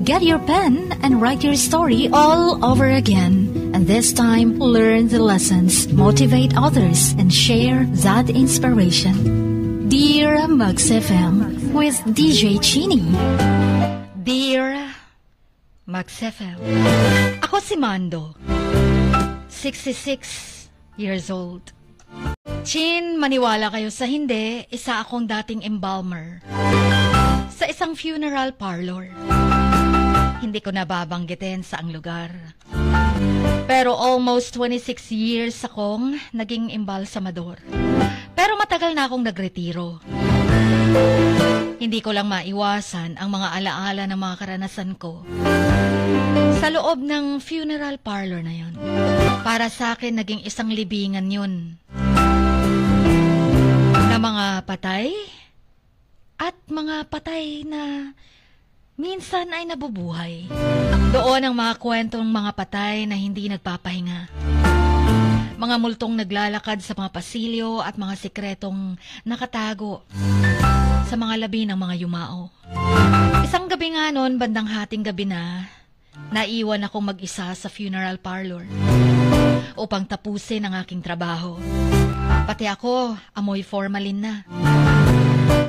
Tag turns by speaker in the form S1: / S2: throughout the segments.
S1: Get your pen and write your story all over again. And this time, learn the lessons, motivate others, and share that inspiration. Dear Mugs FM with DJ Chini.
S2: Dear Mugs FM, ako si Mando, 66 years old. Chin, maniwala kayo sa hindi, isa akong dating embalmer sa isang funeral parlor. Hindi ko nababanggitin sa ang lugar. Pero almost 26 years akong naging embalsamador. Pero matagal na akong nagretiro. Hindi ko lang maiwasan ang mga alaala ng mga karanasan ko sa loob ng funeral parlor na yun. Para sa akin, naging isang libingan yun na mga patay at mga patay na minsan ay nabubuhay. Doon ang mga kwentong mga patay na hindi nagpapahinga. Mga multong naglalakad sa mga pasilyo at mga sikretong nakatago sa mga labi ng mga yumao. Isang gabi nga noon, bandang hating gabi na, naiwan akong mag-isa sa funeral parlor upang tapusin ang aking trabaho. Pati ako, amoy formalin na.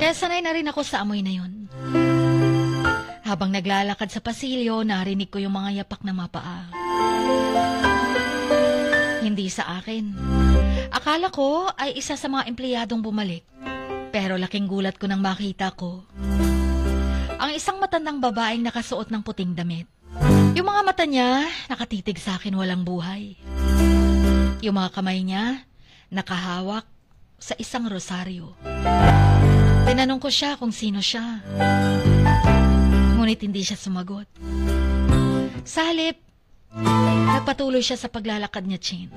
S2: Kaya sanay na rin ako sa amoy na yun. Habang naglalakad sa pasilyo, narinig ko yung mga yapak na mapaa. Hindi sa akin. Akala ko ay isa sa mga empleyadong bumalik. Pero laking gulat ko nang makita ko ang isang matandang babaeng nakasuot ng puting damit. Yung mga mata niya, nakatitig sa akin walang buhay. Yung mga kamay niya, nakahawak sa isang rosaryo. Tinanong ko siya kung sino siya. Ngunit hindi siya sumagot. Sa halip, nagpatuloy siya sa paglalakad niya, Chin.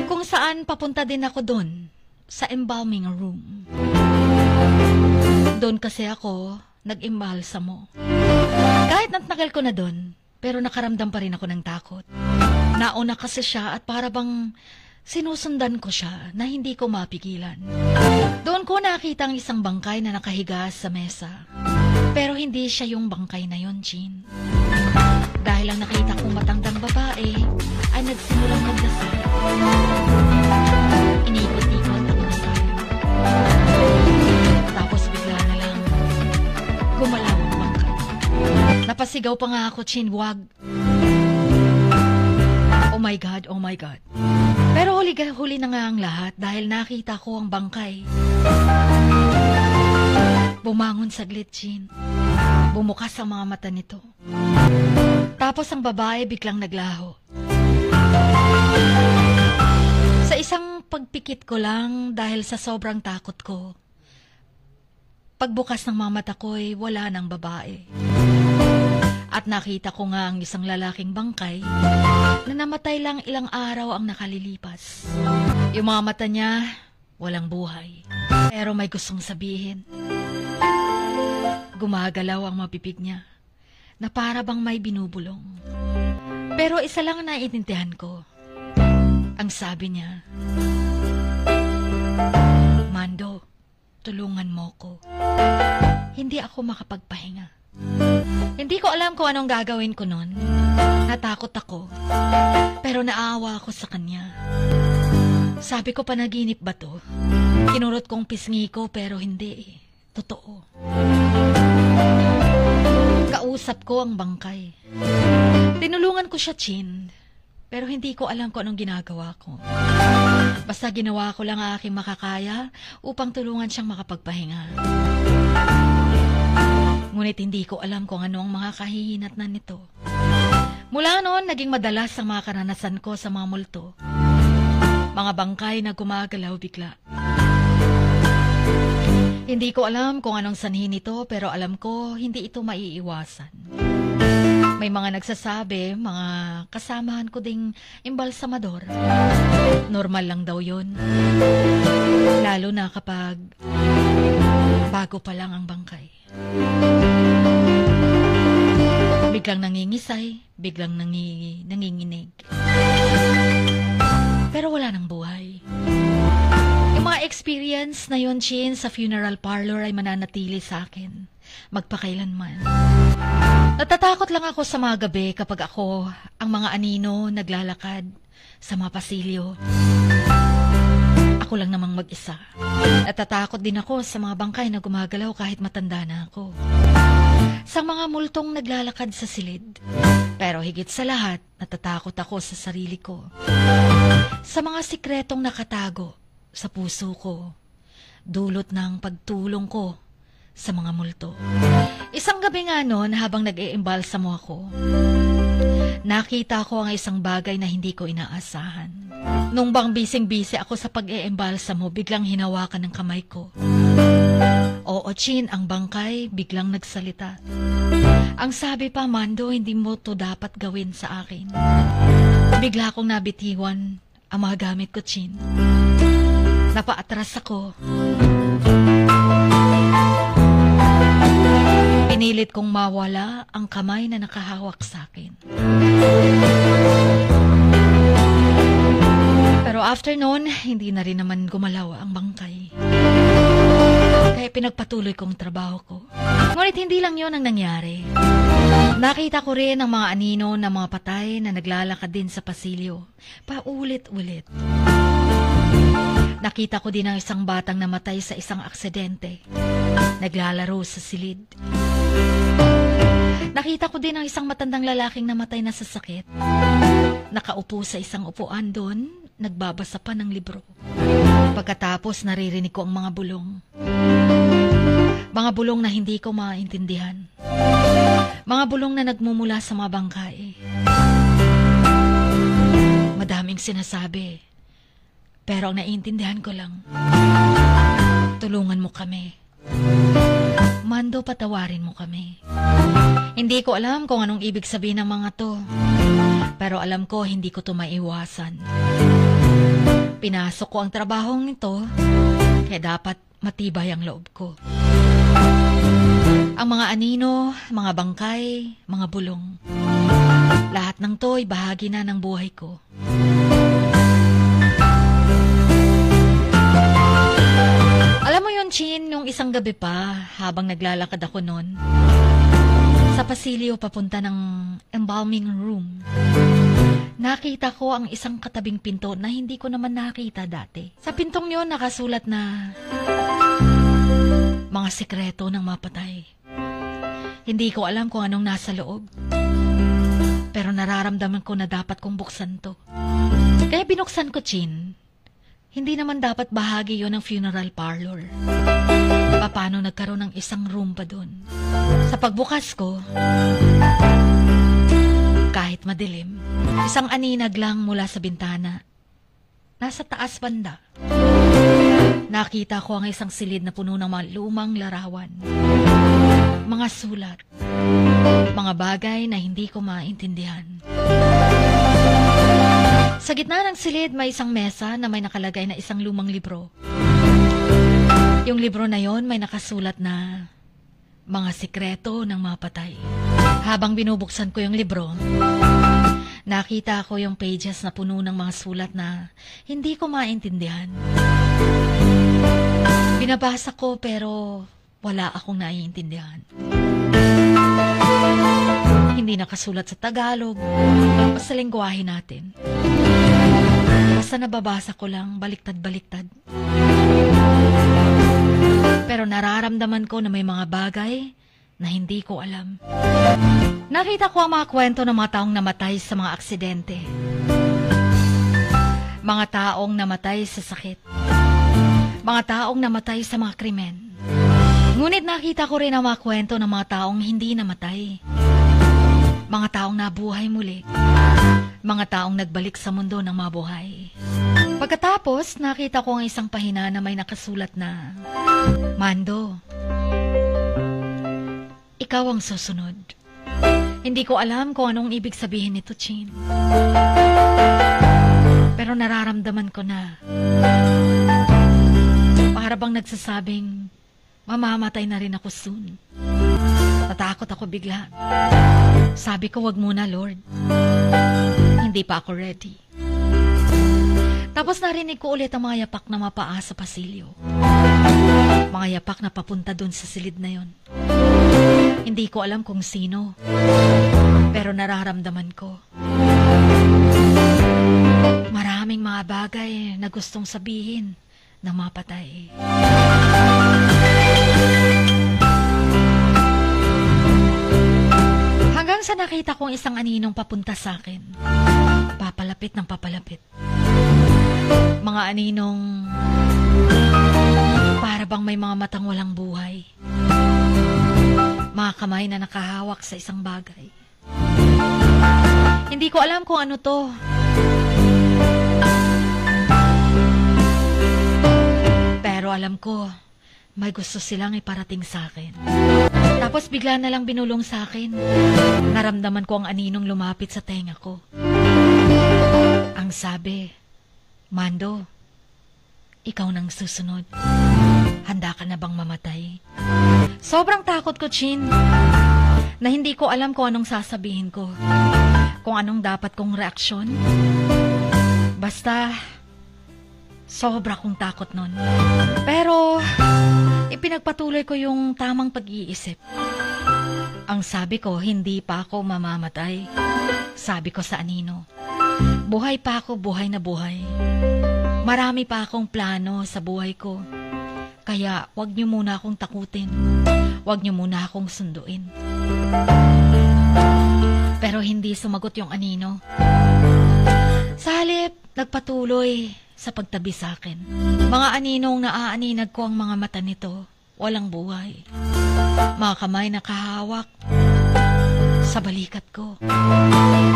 S2: Kung saan papunta din ako doon, sa embalming room. Doon kasi ako nag-imbalsamo. Kahit natagal ko na doon, pero nakaramdam pa rin ako ng takot. Nauna kasi siya at para bang sinusundan ko siya na hindi ko mapigilan. Doon ko nakita ang isang bangkay na nakahiga sa mesa. Pero hindi siya yung bangkay na yon, Chin. Dahil ang nakita kong matandang babae ay nagsimulang magdasal. Inikot-ikot ang dasal. Tapos bigla na lang gumalaw ang bangkay. Napasigaw pa nga ako, Chin, wag. Oh my God, oh my God. Pero huli na nga ang lahat dahil nakita ko ang bangkay. Bumangon saglit, Chin. Bumukas ang mga mata nito. Tapos ang babae biglang naglaho. Sa isang pagpikit ko lang dahil sa sobrang takot ko, pagbukas ng mga mata ko ay wala ng babae. At nakita ko nga ang isang lalaking bangkay na namatay lang ilang araw ang nakalilipas. Yung mga mata niya, walang buhay. Pero may gustong sabihin. Gumagalaw ang mapipig niya na para bang may binubulong. Pero isa lang na naiintindihan ko. Ang sabi niya, Mando, tulungan mo ko. Hindi ako makapagpahinga. Hindi ko alam kung anong gagawin ko nun. Natakot ako. Pero naawa ako sa kanya. Sabi ko, panaginip ba to? Kinurot kong pisngi ko pero hindi. Totoo. Kausap ko ang bangkay. Tinulungan ko siya, Chin. Pero hindi ko alam kung anong ginagawa ko. Basta ginawa ko lang ang aking makakaya upang tulungan siyang makapagpahinga. Ngunit hindi ko alam kung ano ang mga kahihinatnan nito. Mula noon, naging madalas ang mga karanasan ko sa mga multo. Mga bangkay na gumagalaw bigla. Hindi ko alam kung anong sanhi nito, pero alam ko hindi ito maiiwasan. May mga nagsasabi, mga kasamahan ko ding embalsamador. Normal lang daw yun. Lalo na kapag bago pa lang ang bangkay. Biglang nangingisay, biglang nanginginig. Pero wala nang buhay. Yung mga experience na yun, Chin, sa funeral parlor ay mananatili sa akin. Magpakailanman. Natatakot lang ako sa mga gabi kapag ako ang mga anino naglalakad sa mga pasilyo. Ako lang namang mag-isa. Natatakot din ako sa mga bangkay na gumagalaw kahit matanda na ako. Sa mga multong naglalakad sa silid. Pero higit sa lahat, natatakot ako sa sarili ko. Sa mga sikretong nakatago sa puso ko. Dulot ng pagtulong ko sa mga multo. Isang gabi nga noon habang nag-iimbalsamo ako, nakita ko ang isang bagay na hindi ko inaasahan. Nung bang bising-bisi ako sa pag-iimbalsamo, biglang hinawakan ng kamay ko. Oo, Chin, ang bangkay biglang nagsalita. Ang sabi pa, Mando, hindi mo to dapat gawin sa akin. Bigla akong nabitiwan ang mga gamit ko, Chin. Napaatras ako. Pinilit kong mawala ang kamay na nakahawak sa akin. Pero after noon, hindi na rin naman gumalaw ang bangkay. Kaya pinagpatuloy kong trabaho ko. Ngunit hindi lang yon ang nangyari. Nakita ko rin ang mga anino na mga patay na naglalakad din sa pasilyo. Paulit-ulit. Nakita ko din ang isang batang namatay sa isang aksidente. Naglalaro sa silid. Nakita ko din ang isang matandang lalaking namatay na sa sakit. Nakaupo sa isang upuan doon, nagbabasa pa ng libro. Pagkatapos naririnig ko ang mga bulong. Mga bulong na hindi ko maintindihan. Mga bulong na nagmumula sa mga bangkay. Madaming sinasabi. Pero ang naiintindihan ko lang, tulungan mo kami. Mando, patawarin mo kami. Hindi ko alam kung anong ibig sabihin ng mga to. Pero alam ko, hindi ko to maiwasan. Pinasok ko ang trabahong ito, kaya dapat matibay ang loob ko. Ang mga anino, mga bangkay, mga bulong. Lahat ng to ay bahagi na ng buhay ko. Alam mo yun, Chin, nung isang gabi pa, habang naglalakad ako noon, sa pasilyo papunta ng embalming room, nakita ko ang isang katabing pinto na hindi ko naman nakita dati. Sa pintong yun, nakasulat na mga sikreto ng mapatay. Hindi ko alam kung anong nasa loob, pero nararamdaman ko na dapat kong buksan to. Kaya binuksan ko, Chin. Hindi naman dapat bahagi yon ng funeral parlor. Paano nagkaroon ng isang room pa doon? Sa pagbukas ko, kahit madilim, isang aninag lang mula sa bintana. Nasa taas banda. Nakita ko ang isang silid na puno ng mga lumang larawan. Mga sulat. Mga bagay na hindi ko maintindihan. Sa gitna ng silid, may isang mesa na may nakalagay na isang lumang libro. Yung libro na yon may nakasulat na mga sikreto ng mga patay. Habang binubuksan ko yung libro, nakita ko yung pages na puno ng mga sulat na hindi ko maintindihan. Binabasa ko pero wala akong naiintindihan. Hindi nakasulat sa Tagalog o sa lengguwahe natin. Basta nababasa ko lang baliktad-baliktad. Pero nararamdaman ko na may mga bagay na hindi ko alam. Nakita ko ang mga kwento ng mga taong namatay sa mga aksidente. Mga taong namatay sa sakit. Mga taong namatay sa mga krimen. Ngunit nakita ko rin ang mga kwento ng mga taong hindi namatay. Mga taong nabuhay muli. Mga taong nagbalik sa mundo ng mabuhay. Pagkatapos, nakita ko ang isang pahina na may nakasulat na, Mando, ikaw ang susunod. Hindi ko alam kung anong ibig sabihin nito, Chin. Pero nararamdaman ko na. Para bang nagsasabing, mamamatay na rin ako soon. Natakot ako bigla. Sabi ko, wag muna, Lord. Hindi pa ako ready. Tapos narinig ko ulit ang mga yapak na mapaa sa pasilyo. Mga yapak na papunta dun sa silid na yon. Hindi ko alam kung sino, pero nararamdaman ko. Maraming mga bagay na gustong sabihin ng mga patay. Hanggang sa nakita kong isang aninong papunta sa akin. Papalapit ng papalapit. Mga aninong para bang may mga matang walang buhay. Mga kamay na nakahawak sa isang bagay. Hindi ko alam kung ano to. Pero alam ko, may gusto silang iparating sa akin. Tapos bigla na lang binulong sa akin. Naramdaman ko ang aninong lumapit sa tenga ko. Ang sabi, Mando, ikaw nang susunod. Handa ka na bang mamatay? Sobrang takot ko, Chin, na hindi ko alam kung anong sasabihin ko. Kung anong dapat kong reaksyon. Basta, sobra kong takot nun. Pero, ipinagpatuloy ko yung tamang pag-iisip. Ang sabi ko, hindi pa ako mamamatay. Sabi ko sa anino, buhay pa ako, buhay na buhay. Marami pa akong plano sa buhay ko. Kaya, wag niyo muna akong takutin. Wag niyo muna akong sunduin. Pero hindi sumagot yung anino. Sa halip, nagpatuloy sa pagtabi sa akin. Mga aninong naaaninag ko ang mga mata nito, walang buhay. Mga kamay na kahawak sa balikat ko.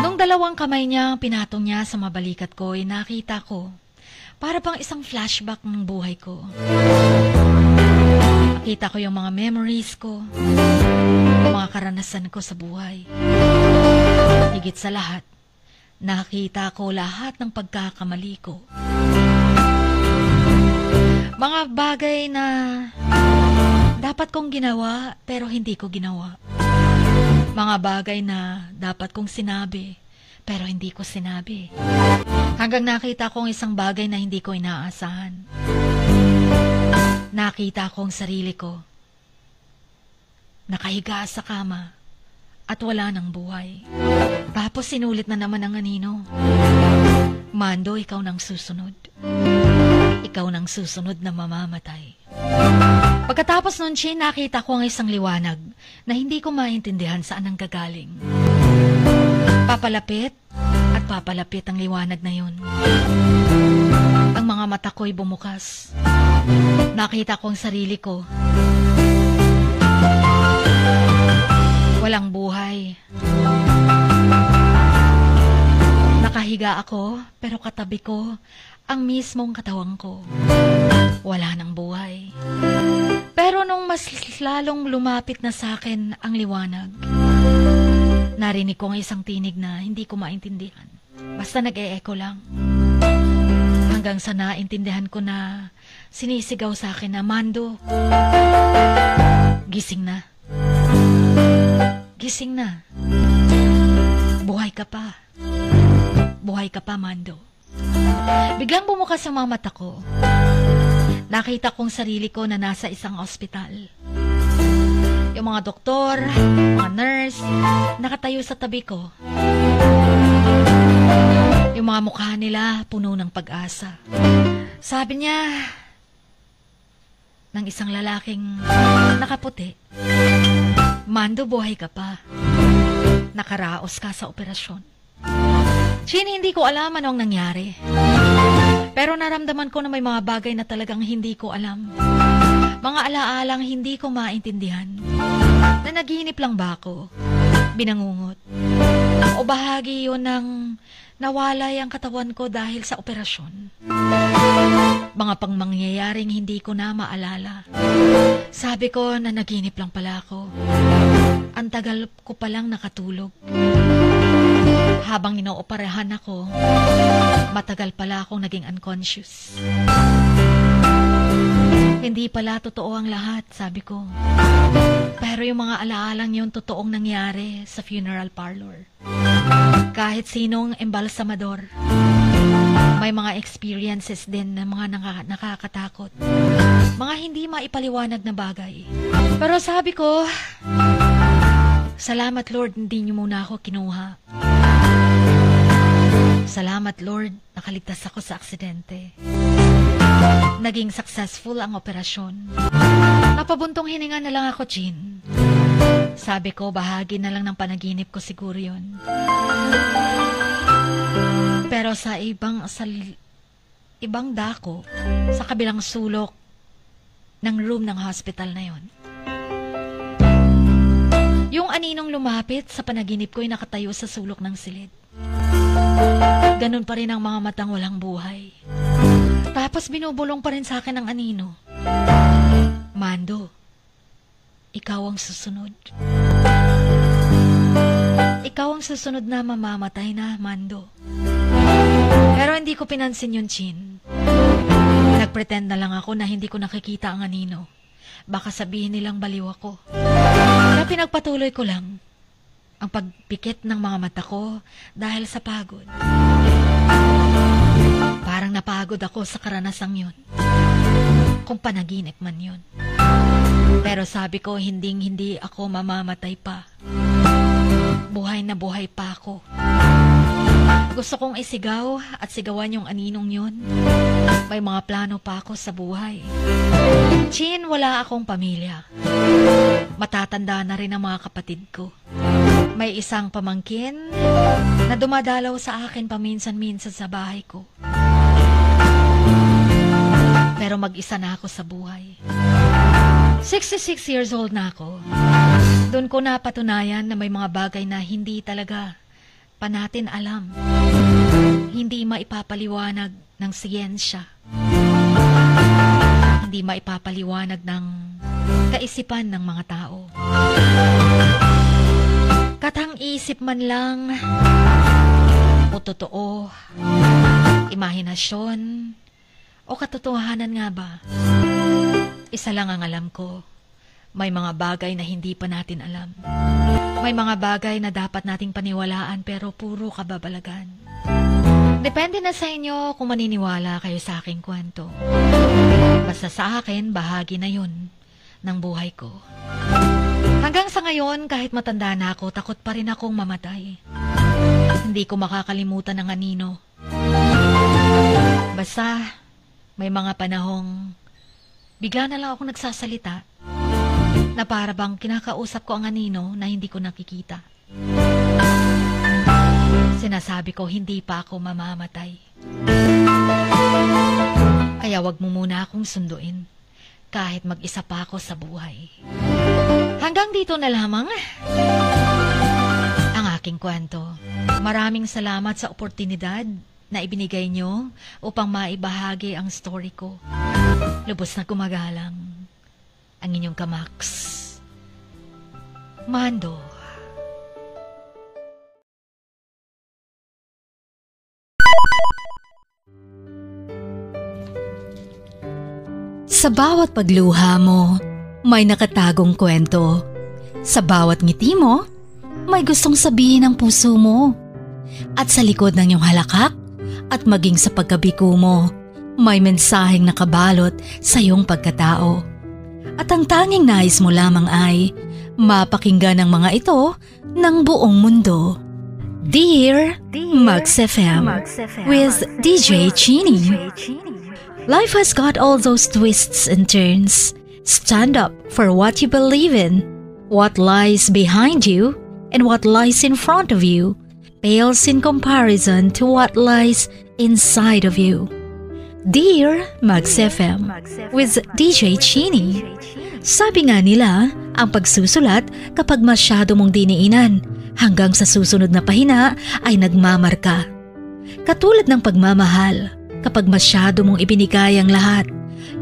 S2: Nung dalawang kamay niya, pinatong niya sa mabalikat ko, nakita ko, para bang isang flashback ng buhay ko. Nakita ko yung mga memories ko, mga karanasan ko sa buhay. Higit sa lahat, nakita ko lahat ng pagkakamali ko. Mga bagay na dapat kong ginawa pero hindi ko ginawa. Mga bagay na dapat kong sinabi pero hindi ko sinabi. Hanggang nakita kong isang bagay na hindi ko inaasahan. Nakita kong sarili ko nakahiga sa kama at wala ng buhay. Tapos sinulit na naman ang anino. Mando, ikaw nang susunod. Ikaw nang susunod na mamamatay. Pagkatapos nun, Chin, nakita ko ang isang liwanag na hindi ko maintindihan saan ang gagaling. Papalapit at papalapit ang liwanag na yun. Ang mga mata ko'y bumukas. Nakita ko ang sarili ko. Walang buhay. Nakahiga ako, pero katabi ko ang mismong katawang ko. Wala nang buhay. Pero nung mas lalong lumapit na sa akin ang liwanag, narinig ko ang isang tinig na hindi ko maintindihan. Basta nag-e-echo lang. Hanggang sa naintindihan ko na sinisigaw sa akin na, Mando, gising na. Gising na. Buhay ka pa. Buhay ka pa, Mando. Biglang bumukas ang mga mata ko. Nakita kong sarili ko na nasa isang ospital. Yung mga doktor, mga nurse, nakatayo sa tabi ko. Yung mga mukha nila puno ng pag-asa. Sabi niya, ng isang lalaking nakaputi, Mando, buhay ka pa. Nakaraos ka sa operasyon. Chin, hindi ko alam anong nangyari. Pero naramdaman ko na may mga bagay na talagang hindi ko alam. Mga alaalang hindi ko maintindihan. Na naginip lang ba ako? Binangungot? O bahagi yun ng nawalay ang katawan ko dahil sa operasyon? Mga pangmangyayaring hindi ko na maalala. Sabi ko na naginip lang pala ako. Ang tagal ko palang nakatulog. Habang inooperahan ako, matagal pala akong naging unconscious. Hindi pala totoo ang lahat, sabi ko. Pero yung mga alaalang yun totoong nangyari sa funeral parlor. Kahit sinong embalsamador, May mga experiences din na mga nakakatakot. Mga hindi maipaliwanag na bagay. Pero sabi ko, salamat Lord, hindi niyo muna ako kinuha. Salamat Lord, nakaligtas ako sa aksidente. Naging successful ang operasyon. Napabuntong hininga na lang ako, Chin. Sabi ko, bahagi na lang ng panaginip ko siguro yun. Pero sa ibang dako, sa kabilang sulok ng room ng hospital na yon, yung aninong lumapit sa panaginip ko ay nakatayo sa sulok ng silid. Ganun pa rin ang mga matang walang buhay. Tapos binubulong pa rin sa akin ang anino. Mando, ikaw ang susunod. Ikaw ang susunod na mamamatay na, Mando. Pero hindi ko pinansin yun, Chin. Nagpretend na lang ako na hindi ko nakikita ang anino. Baka sabihin nilang baliw ako. Kaya pinagpatuloy ko lang ang pagpikit ng mga mata ko dahil sa pagod. Parang napagod ako sa karanasang yun. Kung panaginip man yun. Pero sabi ko, hindi ako mamamatay pa. Buhay na buhay pa ako. Gusto kong isigaw at sigawan yung aninong yun. May mga plano pa ako sa buhay. Chin, wala akong pamilya. Matatanda na rin ang mga kapatid ko. May isang pamangkin na dumadalaw sa akin paminsan-minsan sa bahay ko. Pero mag-isa na ako sa buhay. 66 years old na ako. Doon ko napatunayan na may mga bagay na hindi talaga pa natin alam. Hindi maipapaliwanag ng siyensya. Hindi maipapaliwanag ng kaisipan ng mga tao. Katang isip man lang o totoo, imahinasyon o katotohanan nga ba? Isa lang ang alam ko. May mga bagay na hindi pa natin alam. May mga bagay na dapat nating paniwalaan pero puro kababalagan. Depende na sa inyo kung maniniwala kayo sa aking kwento. Basta sa akin, bahagi na yun ng buhay ko. Hanggang sa ngayon, kahit matanda na ako, takot pa rin akong mamatay. Hindi ko makakalimutan ang anino. Basta, may mga panahong bigla na lang ako nagsasalita na para bang kinakausap ko ang anino na hindi ko nakikita. Sinasabi ko hindi pa ako mamamatay. Kaya wag mo muna akong sunduin kahit mag-isa pa ako sa buhay. Hanggang dito na lamang ang aking kwento. Maraming salamat sa oportunidad na ibinigay nyo upang maibahagi ang story ko. Lubos na gumagalang ang inyong kamaks, Mando.
S1: Sa bawat pagluha mo, may nakatagong kwento. Sa bawat ngiti mo, may gustong sabihin ang puso mo. At sa likod ng iyong halakak at maging sa pagkabiko mo, may mensaheng nakabalot sa iyong pagkatao. At ang tanging nais mo lamang ay mapakinggan ang mga ito ng buong mundo. Dear Max FM with DJ Chini. Life has got all those twists and turns. Stand up for what you believe in. What lies behind you and what lies in front of you pales in comparison to what lies inside of you. Dear Max FM with DJ Chini. Sabi nga nila, ang pagsusulat kapag masyado mong diniinan hanggang sa susunod na pahina ay nagmamarka. Katulad ng pagmamahal, kapag masyado mong ibinigay ang lahat,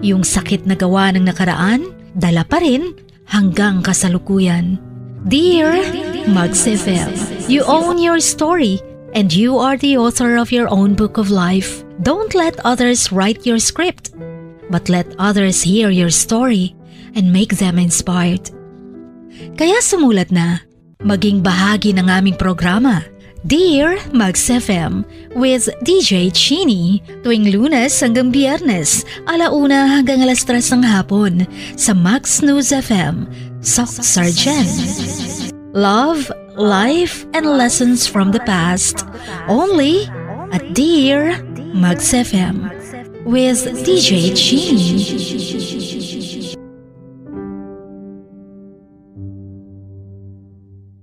S1: yung sakit na gawa ng nakaraan, dala pa rin hanggang kasalukuyan. Dear Max FM, you own your story and you are the author of your own book of life. Don't let others write your script, but let others hear your story and make them inspired. Kaya sumulat na, maging bahagi ng aming programa. Dear Max FM with DJ Chini tuwing Lunes hanggang Biyernes, 1:00 hanggang 3:00 ng hapon sa Max News FM, Sock Sargent. Love, life, and lessons from the past only at Dear Max FM with DJ Chini.